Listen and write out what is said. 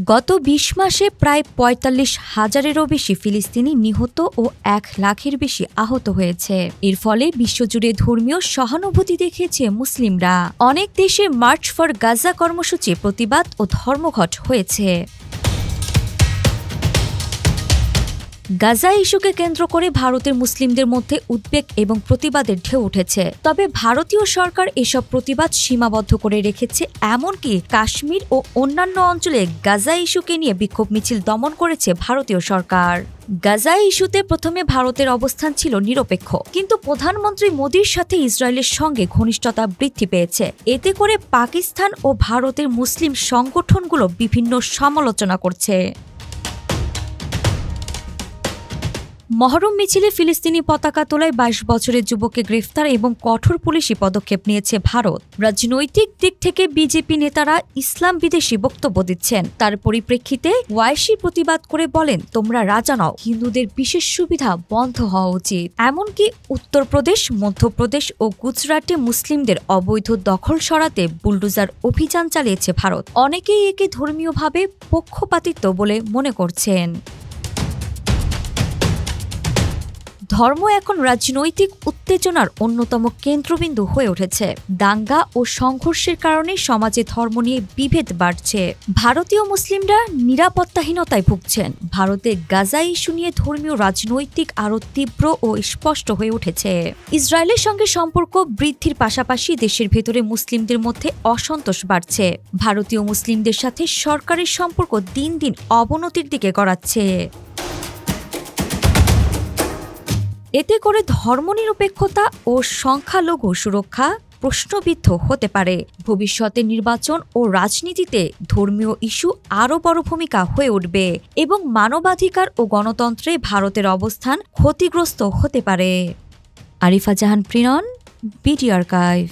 গত ২০ মাসে প্রায় ৪৫,০০০-এরও বেশি ফিলিস্তিনি নিহত ও ১ লাখের বেশি আহত হয়েছে। এর ফলে বিশ্বজুড়ে ধর্মীয় সহানুভূতি দেখিয়েছে মুসলিমরা। অনেক দেশে মার্চ ফর গাজা কর্মসূচি প্রতিবাদ ও ধর্মঘট হয়েছে। গাজা ইস্যুকে কেন্দ্র করে ভারতের মুসলিমদের মধ্যে উদ্বেগ এবং প্রতিবাদের ঢেউ উঠেছে। তবে ভারতীয় সরকার এসব প্রতিবাদ সীমাবদ্ধ করে রেখেছে, এমনকি কাশ্মীর ও অন্যান্য অঞ্চলে গাজা ইস্যুকে নিয়ে বিক্ষোভ মিছিল দমন করেছে ভারতীয় সরকার। গাজা ইস্যুতে প্রথমে ভারতের অবস্থান ছিল নিরপেক্ষ, কিন্তু প্রধানমন্ত্রী মোদির সাথে ইসরায়েলের সঙ্গে ঘনিষ্ঠতা বৃদ্ধি পেয়েছে। এতে করে পাকিস্তান ও ভারতের মুসলিম সংগঠনগুলো বিভিন্ন সমালোচনা করছে। মহরম মিছিলে ফিলিস্তিনি পতাকা তোলায় ২২ বছরের যুবককে গ্রেফতার এবং কঠোর পুলিশি পদক্ষেপ নিয়েছে ভারত। রাজনৈতিক দিক থেকে বিজেপি নেতারা ইসলাম বিদেশি বক্তব্য দিচ্ছেন। তার পরিপ্রেক্ষিতে ওয়াইসি প্রতিবাদ করে বলেন, তোমরা রাজা নও, হিন্দুদের বিশেষ সুবিধা বন্ধ হওয়া উচিত। এমনকি উত্তরপ্রদেশ, মধ্যপ্রদেশ ও গুজরাটে মুসলিমদের অবৈধ দখল সরাতে বুলডোজার অভিযান চালিয়েছে ভারত। অনেকেই একে ধর্মীয়ভাবে পক্ষপাতিত্ব বলে মনে করছেন। ধর্ম এখন রাজনৈতিক উত্তেজনার অন্যতম কেন্দ্রবিন্দু হয়ে উঠেছে। দাঙ্গা ও সংঘর্ষের কারণে সমাজে ধর্ম নিয়ে বিভেদ বাড়ছে। ভারতীয় মুসলিমরা নিরাপত্তাহীনতায় ভুগছেন। ভারতে গাজা ইস্যু নিয়ে ধর্মীয় রাজনৈতিক আরও তীব্র ও স্পষ্ট হয়ে উঠেছে। ইসরায়েলের সঙ্গে সম্পর্ক বৃদ্ধির পাশাপাশি দেশের ভেতরে মুসলিমদের মধ্যে অসন্তোষ বাড়ছে। ভারতীয় মুসলিমদের সাথে সরকারের সম্পর্ক দিন দিন অবনতির দিকে গড়াচ্ছে। এতে করে ধর্মনিরপেক্ষতা ও সংখ্যালঘু সুরক্ষা প্রশ্নবিদ্ধ হতে পারে। ভবিষ্যতে নির্বাচন ও রাজনীতিতে ধর্মীয় ইস্যু আরও বড় ভূমিকা হয়ে উঠবে এবং মানবাধিকার ও গণতন্ত্রে ভারতের অবস্থান ক্ষতিগ্রস্ত হতে পারে। আরিফা জাহান প্রিনন, বিডি আর্কাইভ।